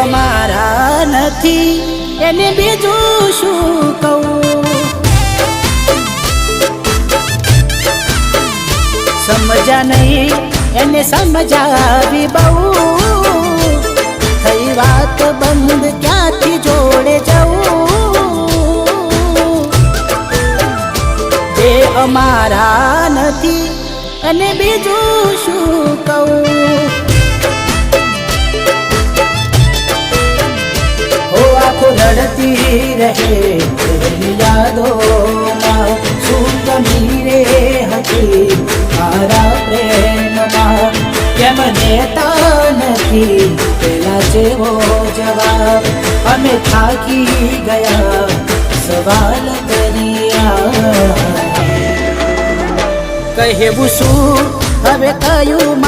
અમારા નથી એને બીજું શું કહું? સમજા નહીં એને સમજાવી બહુ, થઈ વાત બંધ ક્યાંથી જોડે જવું? એ અમારા નથી અને બીજું શું કહું? હો આંખો લડતી રહે યાદોમાં, શું કમી રે હતી મારા પ્રેમમાં? કેમ દેતા નથી પેલા જેવો જવાબ? અમે થાકી ગયા સવાલ કર્યા, કહેવું શું હવે કયું?